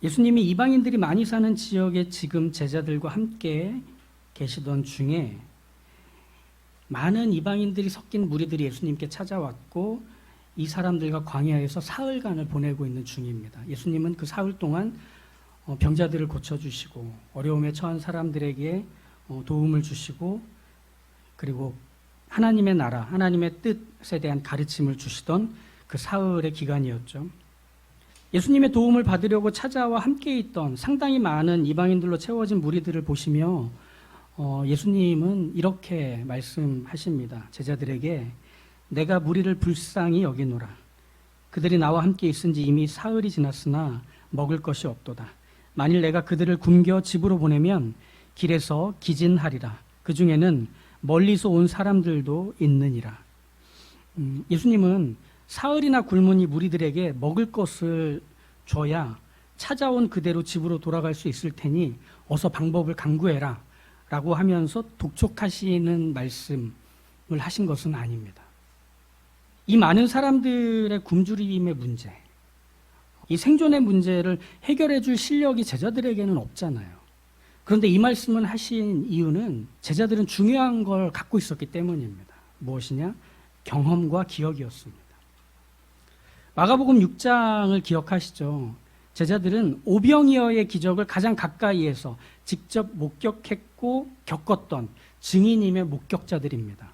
예수님이 이방인들이 많이 사는 지역에 지금 제자들과 함께 계시던 중에 많은 이방인들이 섞인 무리들이 예수님께 찾아왔고 이 사람들과 광야에서 사흘간을 보내고 있는 중입니다. 예수님은 그 사흘 동안 병자들을 고쳐주시고 어려움에 처한 사람들에게 도움을 주시고 그리고 하나님의 나라, 하나님의 뜻에 대한 가르침을 주시던 그 사흘의 기간이었죠. 예수님의 도움을 받으려고 찾아와 함께 있던 상당히 많은 이방인들로 채워진 무리들을 보시며 예수님은 이렇게 말씀하십니다. 제자들에게 내가 무리를 불쌍히 여기노라. 그들이 나와 함께 있은 지 이미 사흘이 지났으나 먹을 것이 없도다. 만일 내가 그들을 굶겨 집으로 보내면 길에서 기진하리라. 그 중에는 멀리서 온 사람들도 있느니라. 예수님은 사흘이나 굶은 이 무리들에게 먹을 것을 줘야 찾아온 그대로 집으로 돌아갈 수 있을 테니 어서 방법을 강구해라 라고 하면서 독촉하시는 말씀을 하신 것은 아닙니다. 이 많은 사람들의 굶주림의 문제, 이 생존의 문제를 해결해 줄 실력이 제자들에게는 없잖아요. 그런데 이 말씀을 하신 이유는 제자들은 중요한 걸 갖고 있었기 때문입니다. 무엇이냐? 경험과 기억이었습니다. 마가복음 6장을 기억하시죠? 제자들은 오병이어의 기적을 가장 가까이에서 직접 목격했고 겪었던 증인임의 목격자들입니다.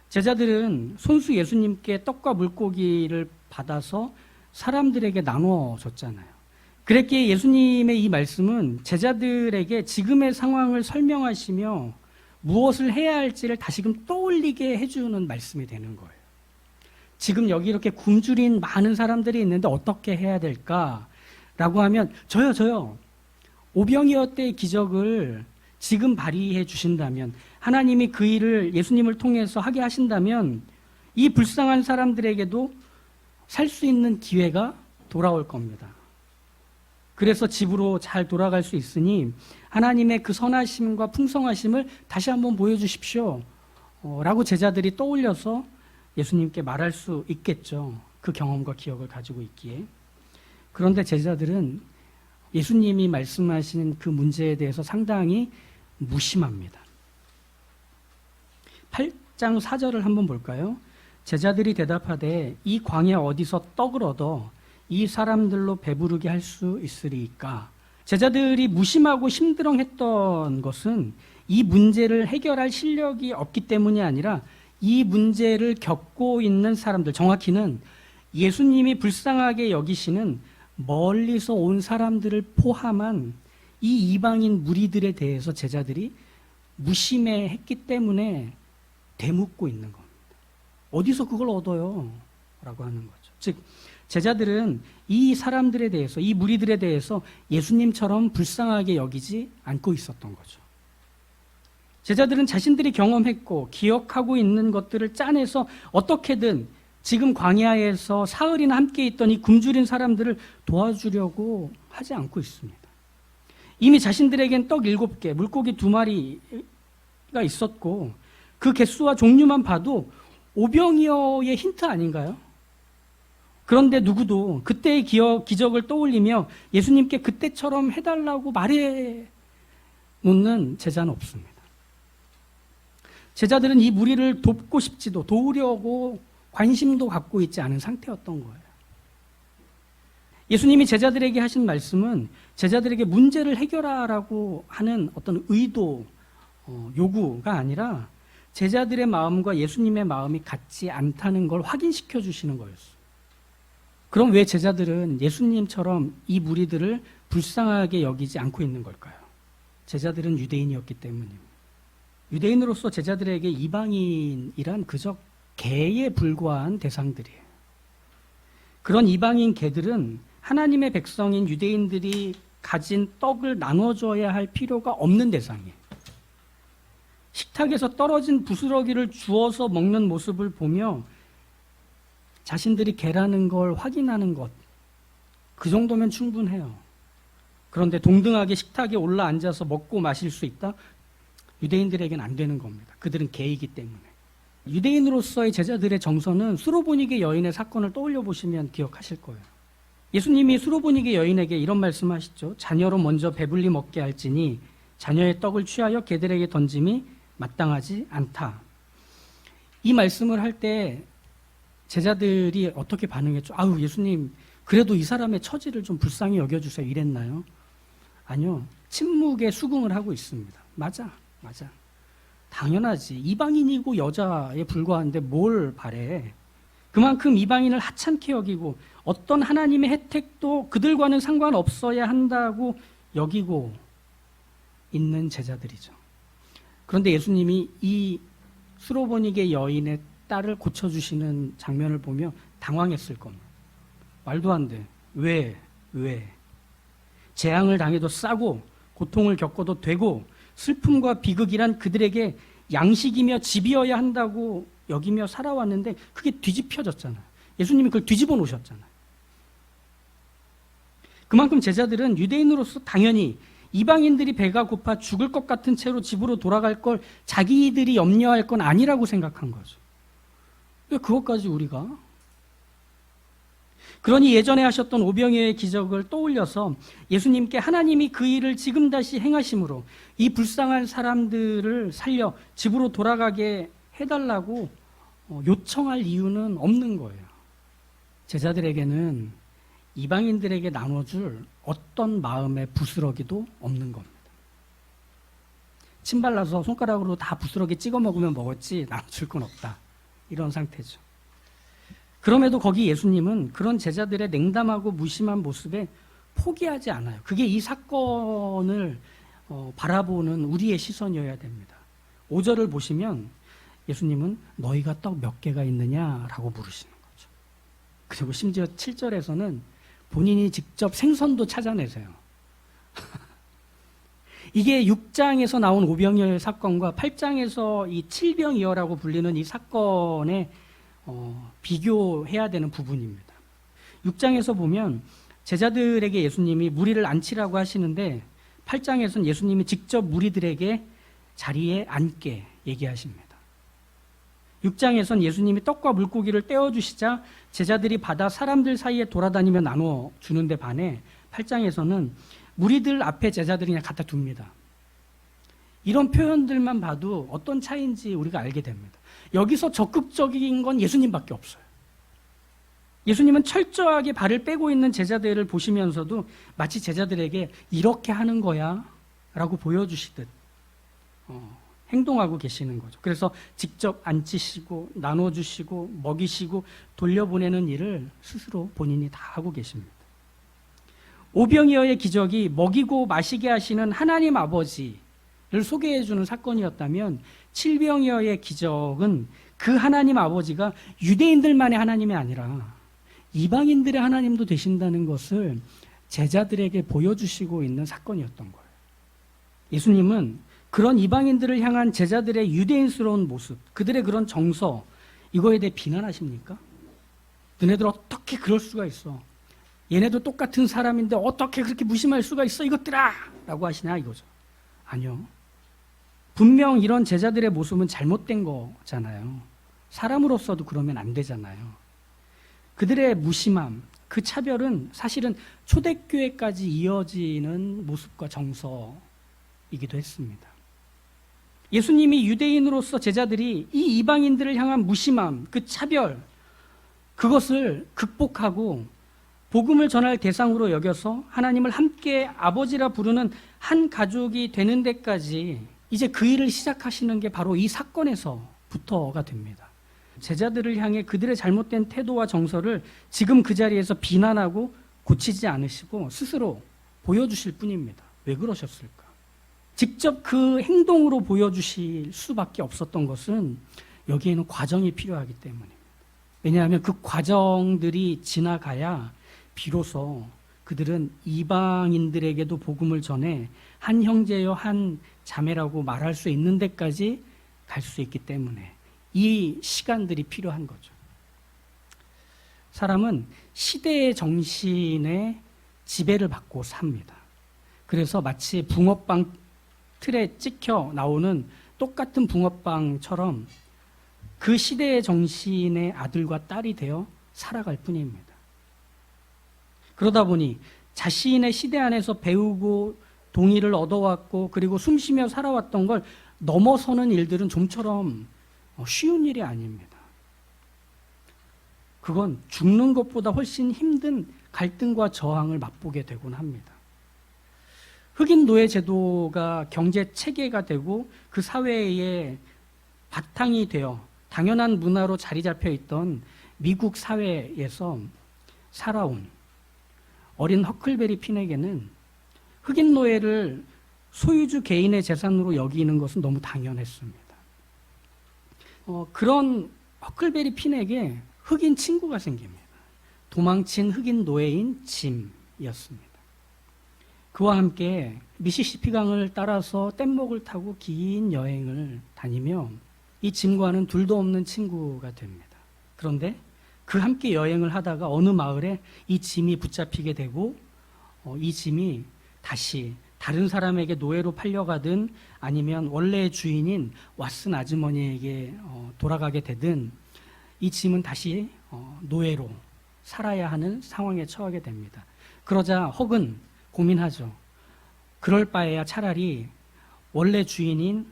제자들은 손수 예수님께 떡과 물고기를 받아서 사람들에게 나눠 줬잖아요. 그랬기에 예수님의 이 말씀은 제자들에게 지금의 상황을 설명하시며 무엇을 해야 할지를 다시금 떠올리게 해주는 말씀이 되는 거예요. 지금 여기 이렇게 굶주린 많은 사람들이 있는데 어떻게 해야 될까라고 하면 저요. 오병이어 때의 기적을 지금 발휘해 주신다면 하나님이 그 일을 예수님을 통해서 하게 하신다면 이 불쌍한 사람들에게도 살 수 있는 기회가 돌아올 겁니다. 그래서 집으로 잘 돌아갈 수 있으니 하나님의 그 선하심과 풍성하심을 다시 한번 보여주십시오 라고 제자들이 떠올려서 예수님께 말할 수 있겠죠. 그 경험과 기억을 가지고 있기에. 그런데 제자들은 예수님이 말씀하시는 그 문제에 대해서 상당히 무심합니다. 8장 4절을 한번 볼까요? 제자들이 대답하되 이 광야 어디서 떡을 얻어 이 사람들로 배부르게 할 수 있으리까? 제자들이 무심하고 심드렁했던 것은 이 문제를 해결할 실력이 없기 때문이 아니라 이 문제를 겪고 있는 사람들, 정확히는 예수님이 불쌍하게 여기시는 멀리서 온 사람들을 포함한 이 이방인 무리들에 대해서 제자들이 무심해했기 때문에 되묻고 있는 겁니다. 어디서 그걸 얻어요? 라고 하는 거죠. 즉 제자들은 이 사람들에 대해서, 이 무리들에 대해서 예수님처럼 불쌍하게 여기지 않고 있었던 거죠. 제자들은 자신들이 경험했고 기억하고 있는 것들을 짜내서 어떻게든 지금 광야에서 사흘이나 함께 있던 이 굶주린 사람들을 도와주려고 하지 않고 있습니다. 이미 자신들에겐 떡 7개, 물고기 2마리가 있었고 그 개수와 종류만 봐도 오병이어의 힌트 아닌가요? 그런데 누구도 그때의 기적을 떠올리며 예수님께 그때처럼 해달라고 말해 놓는 제자는 없습니다. 제자들은 이 무리를 돕고 싶지도 도우려고 관심도 갖고 있지 않은 상태였던 거예요. 예수님이 제자들에게 하신 말씀은 제자들에게 문제를 해결하라고 하는 어떤 의도, 요구가 아니라 제자들의 마음과 예수님의 마음이 같지 않다는 걸 확인시켜 주시는 거였어요. 그럼 왜 제자들은 예수님처럼 이 무리들을 불쌍하게 여기지 않고 있는 걸까요? 제자들은 유대인이었기 때문입니다. 유대인으로서 제자들에게 이방인이란 그저 개에 불과한 대상들이에요. 그런 이방인 개들은 하나님의 백성인 유대인들이 가진 떡을 나눠줘야 할 필요가 없는 대상이에요. 식탁에서 떨어진 부스러기를 주워서 먹는 모습을 보며 자신들이 개라는 걸 확인하는 것, 그 정도면 충분해요. 그런데 동등하게 식탁에 올라 앉아서 먹고 마실 수 있다? 유대인들에게는 안 되는 겁니다. 그들은 개이기 때문에. 유대인으로서의 제자들의 정서는 수로보니게 여인의 사건을 떠올려 보시면 기억하실 거예요. 예수님이 수로보니게 여인에게 이런 말씀하시죠. 자녀로 먼저 배불리 먹게 할지니 자녀의 떡을 취하여 개들에게 던짐이 마땅하지 않다. 이 말씀을 할 때 제자들이 어떻게 반응했죠? 아유, 예수님, 그래도 이 사람의 처지를 좀 불쌍히 여겨주세요. 이랬나요? 아니요. 침묵의 수긍을 하고 있습니다. 맞아. 당연하지. 이방인이고 여자에 불과한데 뭘 바래. 그만큼 이방인을 하찮게 여기고 어떤 하나님의 혜택도 그들과는 상관없어야 한다고 여기고 있는 제자들이죠. 그런데 예수님이 이 수로보니게 여인의 딸을 고쳐주시는 장면을 보며 당황했을 겁니다. 말도 안 돼. 왜? 재앙을 당해도 싸고 고통을 겪어도 되고 슬픔과 비극이란 그들에게 양식이며 집이어야 한다고 여기며 살아왔는데 그게 뒤집혀졌잖아요. 예수님이 그걸 뒤집어 놓으셨잖아요. 그만큼 제자들은 유대인으로서 당연히 이방인들이 배가 고파 죽을 것 같은 채로 집으로 돌아갈 걸 자기들이 염려할 건 아니라고 생각한 거죠. 왜 그것까지 우리가? 그러니 예전에 하셨던 오병이어의 기적을 떠올려서 예수님께 하나님이 그 일을 지금 다시 행하심으로 이 불쌍한 사람들을 살려 집으로 돌아가게 해달라고 요청할 이유는 없는 거예요. 제자들에게는 이방인들에게 나눠줄 어떤 마음의 부스러기도 없는 겁니다. 침 발라서 손가락으로 다 부스러기 찍어 먹으면 먹었지 나눠줄 건 없다. 이런 상태죠. 그럼에도 거기 예수님은 그런 제자들의 냉담하고 무심한 모습에 포기하지 않아요. 그게 이 사건을 바라보는 우리의 시선이어야 됩니다. 5절을 보시면 예수님은 너희가 떡 몇 개가 있느냐라고 물으시는 거죠. 그리고 심지어 7절에서는 본인이 직접 생선도 찾아내세요. 이게 6장에서 나온 오병이어의 사건과 8장에서 이 칠병이어라고 불리는 이 사건의 비교해야 되는 부분입니다. 6장에서 보면 제자들에게 예수님이 무리를 앉히라고 하시는데 8장에서는 예수님이 직접 무리들에게 자리에 앉게 얘기하십니다. 6장에서는 예수님이 떡과 물고기를 떼어주시자 제자들이 받아 사람들 사이에 돌아다니며 나눠주는데 반해 8장에서는 무리들 앞에 제자들이 그냥 갖다 둡니다. 이런 표현들만 봐도 어떤 차이인지 우리가 알게 됩니다. 여기서 적극적인 건 예수님밖에 없어요. 예수님은 철저하게 발을 빼고 있는 제자들을 보시면서도 마치 제자들에게 이렇게 하는 거야 라고 보여주시듯 행동하고 계시는 거죠. 그래서 직접 앉히시고 나눠주시고 먹이시고 돌려보내는 일을 스스로 본인이 다 하고 계십니다. 오병이어의 기적이 먹이고 마시게 하시는 하나님 아버지를 소개해주는 사건이었다면 칠병이어의 기적은 그 하나님 아버지가 유대인들만의 하나님이 아니라 이방인들의 하나님도 되신다는 것을 제자들에게 보여주시고 있는 사건이었던 거예요. 예수님은 그런 이방인들을 향한 제자들의 유대인스러운 모습, 그들의 그런 정서, 이거에 대해 비난하십니까? 너네들 어떻게 그럴 수가 있어? 얘네도 똑같은 사람인데 어떻게 그렇게 무심할 수가 있어 이것들아! 라고 하시냐 이거죠. 아니요. 분명 이런 제자들의 모습은 잘못된 거잖아요. 사람으로서도 그러면 안 되잖아요. 그들의 무심함, 그 차별은 사실은 초대교회까지 이어지는 모습과 정서이기도 했습니다. 예수님이 유대인으로서 제자들이 이 이방인들을 향한 무심함, 그 차별, 그것을 극복하고 복음을 전할 대상으로 여겨서 하나님을 함께 아버지라 부르는 한 가족이 되는 데까지 이제 그 일을 시작하시는 게 바로 이 사건에서부터가 됩니다. 제자들을 향해 그들의 잘못된 태도와 정서를 지금 그 자리에서 비난하고 고치지 않으시고 스스로 보여주실 뿐입니다. 왜 그러셨을까? 직접 그 행동으로 보여주실 수밖에 없었던 것은 여기에는 과정이 필요하기 때문입니다. 왜냐하면 그 과정들이 지나가야 비로소 그들은 이방인들에게도 복음을 전해 한 형제요 한 자매라고 말할 수 있는 데까지 갈 수 있기 때문에 이 시간들이 필요한 거죠. 사람은 시대의 정신에 지배를 받고 삽니다. 그래서 마치 붕어빵 틀에 찍혀 나오는 똑같은 붕어빵처럼 그 시대의 정신의 아들과 딸이 되어 살아갈 뿐입니다. 그러다 보니 자신의 시대 안에서 배우고 동의를 얻어왔고 그리고 숨쉬며 살아왔던 걸 넘어서는 일들은 좀처럼 쉬운 일이 아닙니다. 그건 죽는 것보다 훨씬 힘든 갈등과 저항을 맛보게 되곤 합니다. 흑인 노예 제도가 경제 체계가 되고 그 사회의 바탕이 되어 당연한 문화로 자리 잡혀 있던 미국 사회에서 살아온 어린 허클베리 핀에게는 흑인 노예를 소유주 개인의 재산으로 여기는 것은 너무 당연했습니다. 그런 허클베리 핀에게 흑인 친구가 생깁니다. 도망친 흑인 노예인 짐이었습니다. 그와 함께 미시시피 강을 따라서 뗏목을 타고 긴 여행을 다니며 이 짐과는 둘도 없는 친구가 됩니다. 그런데 그 함께 여행을 하다가 어느 마을에 이 짐이 붙잡히게 되고 이 짐이 다시 다른 사람에게 노예로 팔려가든 아니면 원래의 주인인 왓슨 아주머니에게 돌아가게 되든 이 짐은 다시 노예로 살아야 하는 상황에 처하게 됩니다. 그러자 헉은 고민하죠. 그럴 바에야 차라리 원래 주인인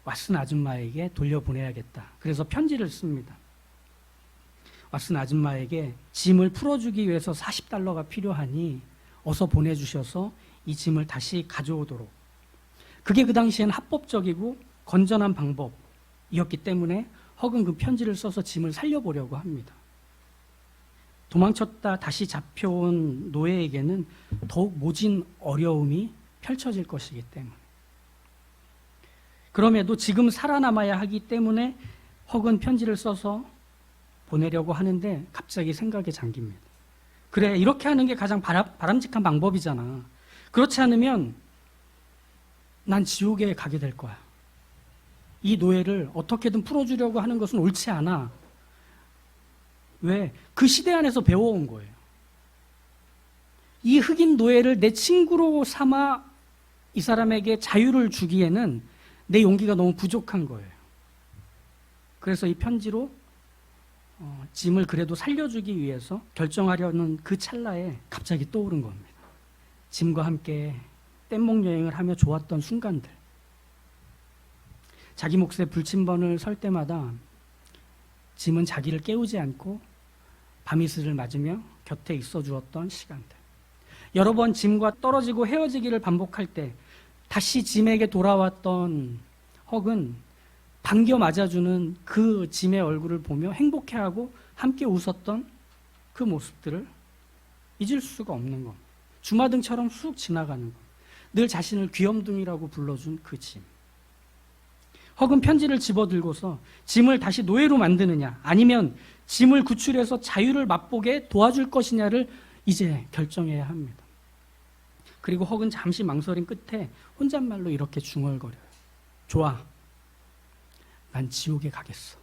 왓슨 아줌마에게 돌려보내야겠다. 그래서 편지를 씁니다. 왓슨 아줌마에게 짐을 풀어주기 위해서 $40가 필요하니 어서 보내주셔서 이 짐을 다시 가져오도록. 그게 그 당시엔 합법적이고 건전한 방법이었기 때문에 헉은 그 편지를 써서 짐을 살려보려고 합니다. 도망쳤다 다시 잡혀온 노예에게는 더욱 모진 어려움이 펼쳐질 것이기 때문에. 그럼에도 지금 살아남아야 하기 때문에 헉은 편지를 써서 보내려고 하는데 갑자기 생각에 잠깁니다. 그래, 이렇게 하는 게 가장 바람직한 방법이잖아. 그렇지 않으면 난 지옥에 가게 될 거야. 이 노예를 어떻게든 풀어주려고 하는 것은 옳지 않아. 왜? 그 시대 안에서 배워온 거예요. 이 흑인 노예를 내 친구로 삼아 이 사람에게 자유를 주기에는 내 용기가 너무 부족한 거예요. 그래서 이 편지로 짐을 그래도 살려주기 위해서 결정하려는 그 찰나에 갑자기 떠오른 겁니다. 짐과 함께 뗏목 여행을 하며 좋았던 순간들. 자기 몫에 불침번을 설 때마다 짐은 자기를 깨우지 않고 밤이슬을 맞으며 곁에 있어 주었던 시간들. 여러 번 짐과 떨어지고 헤어지기를 반복할 때 다시 짐에게 돌아왔던 헉은 반겨 맞아주는 그 짐의 얼굴을 보며 행복해하고 함께 웃었던 그 모습들을 잊을 수가 없는 겁니다. 주마등처럼 쑥 지나가는 것. 늘 자신을 귀염둥이라고 불러준 그 짐. 헉은 편지를 집어들고서 짐을 다시 노예로 만드느냐 아니면 짐을 구출해서 자유를 맛보게 도와줄 것이냐를 이제 결정해야 합니다. 그리고 헉은 잠시 망설임 끝에 혼잣말로 이렇게 중얼거려요. 좋아, 난 지옥에 가겠어.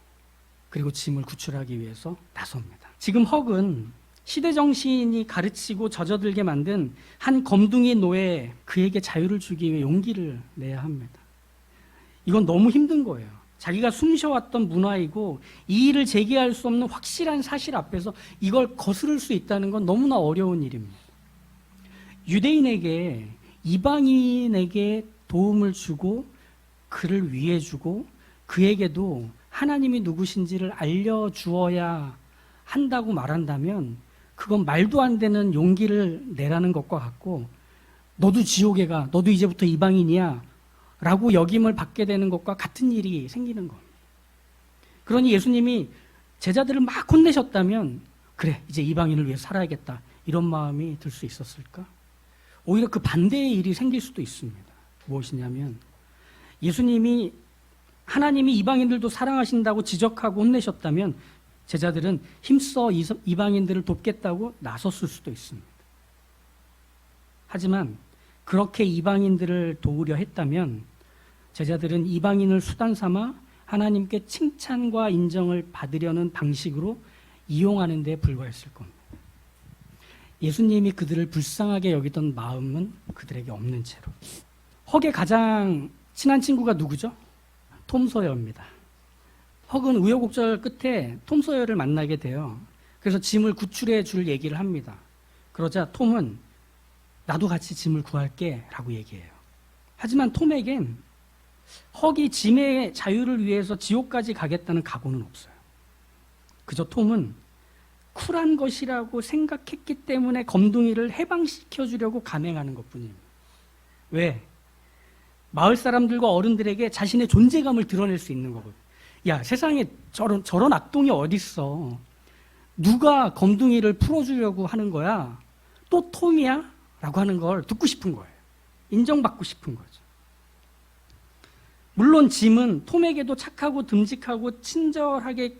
그리고 짐을 구출하기 위해서 나섭니다. 지금 헉은 시대정신이 가르치고 젖어들게 만든 한 검둥이 노예, 그에게 자유를 주기 위해 용기를 내야 합니다. 이건 너무 힘든 거예요. 자기가 숨쉬어왔던 문화이고 이 일을 제기할 수 없는 확실한 사실 앞에서 이걸 거스를 수 있다는 건 너무나 어려운 일입니다. 유대인에게, 이방인에게 도움을 주고 그를 위해주고 그에게도 하나님이 누구신지를 알려주어야 한다고 말한다면 그건 말도 안 되는 용기를 내라는 것과 같고, 너도 지옥에 가, 너도 이제부터 이방인이야 라고 역임을 받게 되는 것과 같은 일이 생기는 겁니다. 그러니 예수님이 제자들을 막 혼내셨다면 그래, 이제 이방인을 위해 살아야겠다 이런 마음이 들 수 있었을까? 오히려 그 반대의 일이 생길 수도 있습니다. 무엇이냐면 예수님이 하나님이 이방인들도 사랑하신다고 지적하고 혼내셨다면 제자들은 힘써 이방인들을 돕겠다고 나섰을 수도 있습니다. 하지만 그렇게 이방인들을 도우려 했다면 제자들은 이방인을 수단 삼아 하나님께 칭찬과 인정을 받으려는 방식으로 이용하는 데 불과했을 겁니다. 예수님이 그들을 불쌍하게 여기던 마음은 그들에게 없는 채로. 헉의 가장 친한 친구가 누구죠? 톰 소여입니다. 헉은 우여곡절 끝에 톰 소여를 만나게 돼요. 그래서 짐을 구출해 줄 얘기를 합니다. 그러자 톰은 나도 같이 짐을 구할게 라고 얘기해요. 하지만 톰에겐 헉이 짐의 자유를 위해서 지옥까지 가겠다는 각오는 없어요. 그저 톰은 쿨한 것이라고 생각했기 때문에 검둥이를 해방시켜주려고 감행하는 것뿐입니다. 왜? 마을 사람들과 어른들에게 자신의 존재감을 드러낼 수 있는 거거든요. 야, 세상에 저런 악동이 어딨어. 누가 검둥이를 풀어주려고 하는 거야? 또 톰이야? 라고 하는 걸 듣고 싶은 거예요. 인정받고 싶은 거죠. 물론 짐은 톰에게도 착하고 듬직하고 친절하게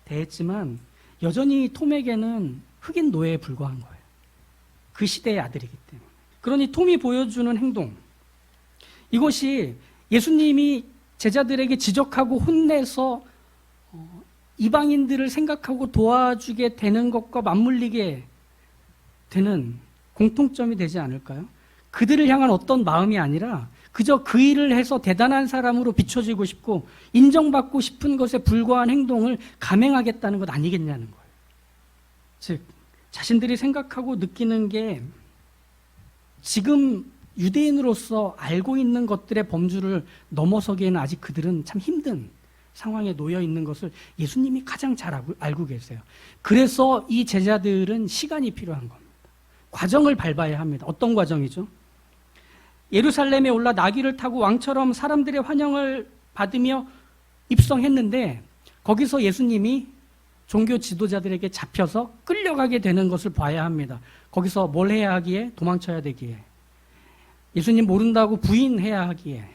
대했지만 여전히 톰에게는 흑인 노예에 불과한 거예요. 그 시대의 아들이기 때문에. 그러니 톰이 보여주는 행동, 이것이 예수님이 제자들에게 지적하고 혼내서 이방인들을 생각하고 도와주게 되는 것과 맞물리게 되는 공통점이 되지 않을까요? 그들을 향한 어떤 마음이 아니라 그저 그 일을 해서 대단한 사람으로 비춰지고 싶고 인정받고 싶은 것에 불과한 행동을 감행하겠다는 것 아니겠냐는 거예요. 즉, 자신들이 생각하고 느끼는 게 지금 유대인으로서 알고 있는 것들의 범주를 넘어서기에는 아직 그들은 참 힘든 상황에 놓여 있는 것을 예수님이 가장 잘 알고 계세요. 그래서 이 제자들은 시간이 필요한 겁니다. 과정을 밟아야 합니다. 어떤 과정이죠? 예루살렘에 올라 나귀를 타고 왕처럼 사람들의 환영을 받으며 입성했는데 거기서 예수님이 종교 지도자들에게 잡혀서 끌려가게 되는 것을 봐야 합니다. 거기서 뭘 해야 하기에? 도망쳐야 되기에. 예수님 모른다고 부인해야 하기에.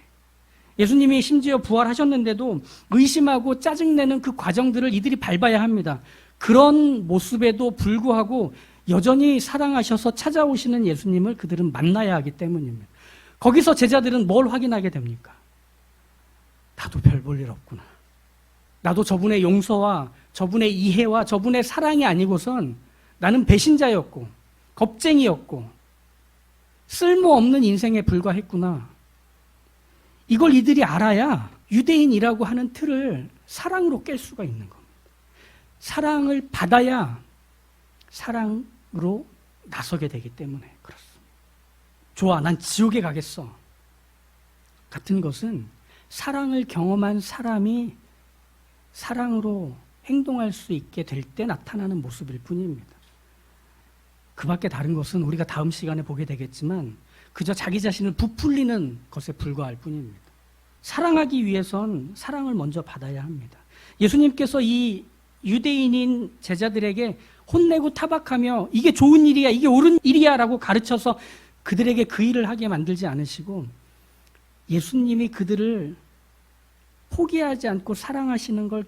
예수님이 심지어 부활하셨는데도 의심하고 짜증내는 그 과정들을 이들이 밟아야 합니다. 그런 모습에도 불구하고 여전히 사랑하셔서 찾아오시는 예수님을 그들은 만나야 하기 때문입니다. 거기서 제자들은 뭘 확인하게 됩니까? 나도 별 볼 일 없구나. 나도 저분의 용서와 저분의 이해와 저분의 사랑이 아니고선 나는 배신자였고 겁쟁이였고 쓸모없는 인생에 불과했구나. 이걸 이들이 알아야 유대인이라고 하는 틀을 사랑으로 깰 수가 있는 겁니다. 사랑을 받아야 사랑으로 나서게 되기 때문에 그렇습니다. 좋아, 난 지옥에 가겠어. 같은 것은 사랑을 경험한 사람이 사랑으로 행동할 수 있게 될 때 나타나는 모습일 뿐입니다. 그 밖에 다른 것은 우리가 다음 시간에 보게 되겠지만 그저 자기 자신을 부풀리는 것에 불과할 뿐입니다. 사랑하기 위해선 사랑을 먼저 받아야 합니다. 예수님께서 이 유대인인 제자들에게 혼내고 타박하며 이게 좋은 일이야, 이게 옳은 일이야 라고 가르쳐서 그들에게 그 일을 하게 만들지 않으시고 예수님이 그들을 포기하지 않고 사랑하시는 걸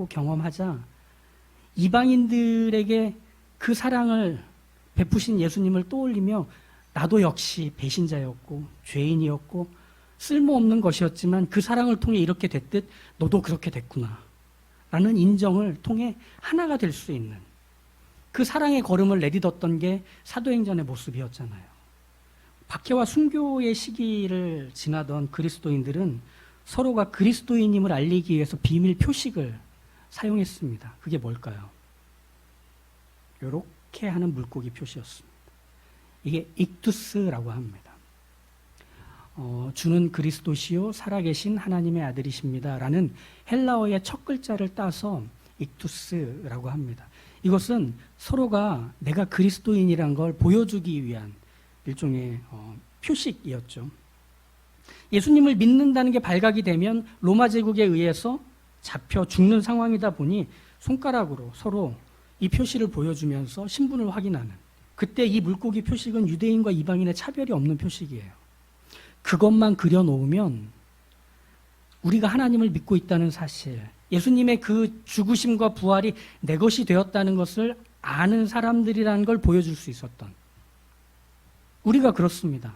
경험하자 이방인들에게 그 사랑을 베푸신 예수님을 떠올리며 나도 역시 배신자였고 죄인이었고 쓸모없는 것이었지만 그 사랑을 통해 이렇게 됐듯 너도 그렇게 됐구나 라는 인정을 통해 하나가 될 수 있는 그 사랑의 걸음을 내딛었던 게 사도행전의 모습이었잖아요. 박해와 순교의 시기를 지나던 그리스도인들은 서로가 그리스도인임을 알리기 위해서 비밀 표식을 사용했습니다. 그게 뭘까요? 이렇게 하는 물고기 표시였습니다. 이게 익투스라고 합니다. 주는 그리스도시요 살아계신 하나님의 아들이십니다 라는 헬라어의 첫 글자를 따서 익투스라고 합니다. 이것은 서로가 내가 그리스도인이란 걸 보여주기 위한 일종의 표식이었죠. 예수님을 믿는다는 게 발각이 되면 로마 제국에 의해서 잡혀 죽는 상황이다 보니 손가락으로 서로 이 표시를 보여주면서 신분을 확인하는, 그때 이 물고기 표식은 유대인과 이방인의 차별이 없는 표식이에요. 그것만 그려놓으면 우리가 하나님을 믿고 있다는 사실, 예수님의 그 죽으심과 부활이 내 것이 되었다는 것을 아는 사람들이라는 걸 보여줄 수 있었던, 우리가 그렇습니다.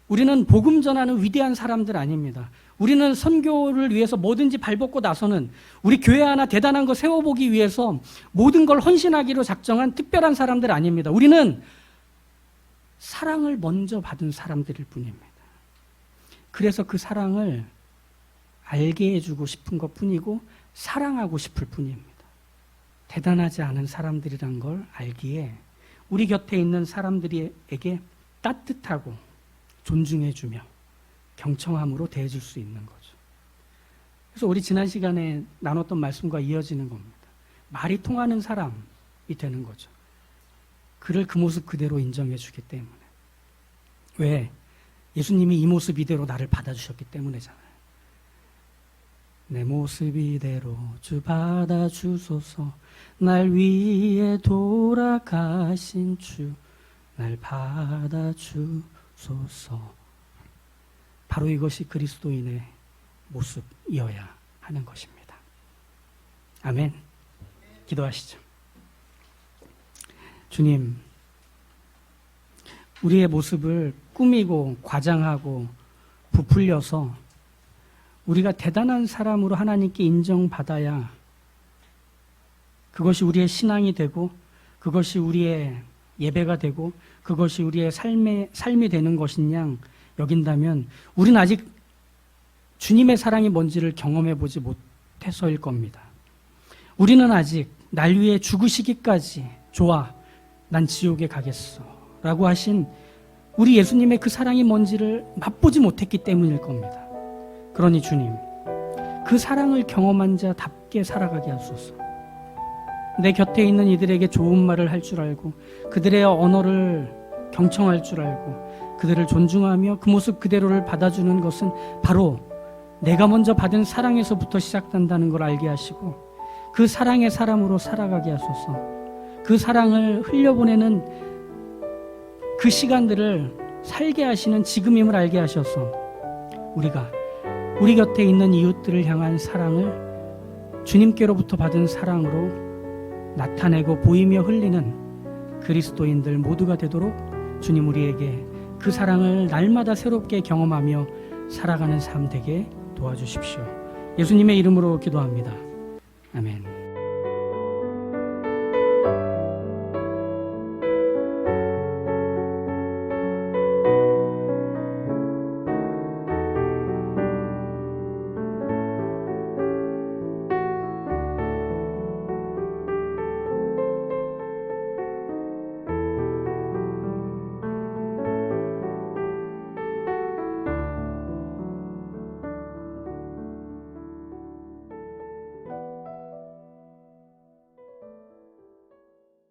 우리는 복음 전하는 위대한 사람들 아닙니다. 우리는 선교를 위해서 뭐든지 발벗고 나서는, 우리 교회 하나 대단한 거 세워보기 위해서 모든 걸 헌신하기로 작정한 특별한 사람들 아닙니다. 우리는 사랑을 먼저 받은 사람들일 뿐입니다. 그래서 그 사랑을 알게 해주고 싶은 것 뿐이고 사랑하고 싶을 뿐입니다. 대단하지 않은 사람들이란 걸 알기에 우리 곁에 있는 사람들에게 따뜻하고 존중해주며 경청함으로 대해줄 수 있는 거죠. 그래서 우리 지난 시간에 나눴던 말씀과 이어지는 겁니다. 말이 통하는 사람이 되는 거죠. 그를 그 모습 그대로 인정해주기 때문에. 왜? 예수님이 이 모습 이대로 나를 받아주셨기 때문이잖아요. 내 모습 이대로 주 받아주소서. 날 위해 돌아가신 주 날 받아주소서. 바로 이것이 그리스도인의 모습이어야 하는 것입니다. 아멘. 기도하시죠. 주님, 우리의 모습을 꾸미고 과장하고 부풀려서 우리가 대단한 사람으로 하나님께 인정받아야 그것이 우리의 신앙이 되고 그것이 우리의 예배가 되고 그것이 우리의 삶이 되는 것인 여긴다면 우리는 아직 주님의 사랑이 뭔지를 경험해 보지 못해서일 겁니다. 우리는 아직 날 위해 죽으시기까지 좋아, 난 지옥에 가겠어 라고 하신 우리 예수님의 그 사랑이 뭔지를 맛보지 못했기 때문일 겁니다. 그러니 주님, 그 사랑을 경험한 자답게 살아가게 하소서. 내 곁에 있는 이들에게 좋은 말을 할 줄 알고 그들의 언어를 경청할 줄 알고 그들을 존중하며 그 모습 그대로를 받아주는 것은 바로 내가 먼저 받은 사랑에서부터 시작된다는 걸 알게 하시고 그 사랑의 사람으로 살아가게 하소서. 그 사랑을 흘려보내는 그 시간들을 살게 하시는 지금임을 알게 하셔서 우리가 우리 곁에 있는 이웃들을 향한 사랑을 주님께로부터 받은 사랑으로 나타내고 보이며 흘리는 그리스도인들 모두가 되도록 주님 우리에게 그 사랑을 날마다 새롭게 경험하며 살아가는 삶 되게 도와주십시오. 예수님의 이름으로 기도합니다. 아멘.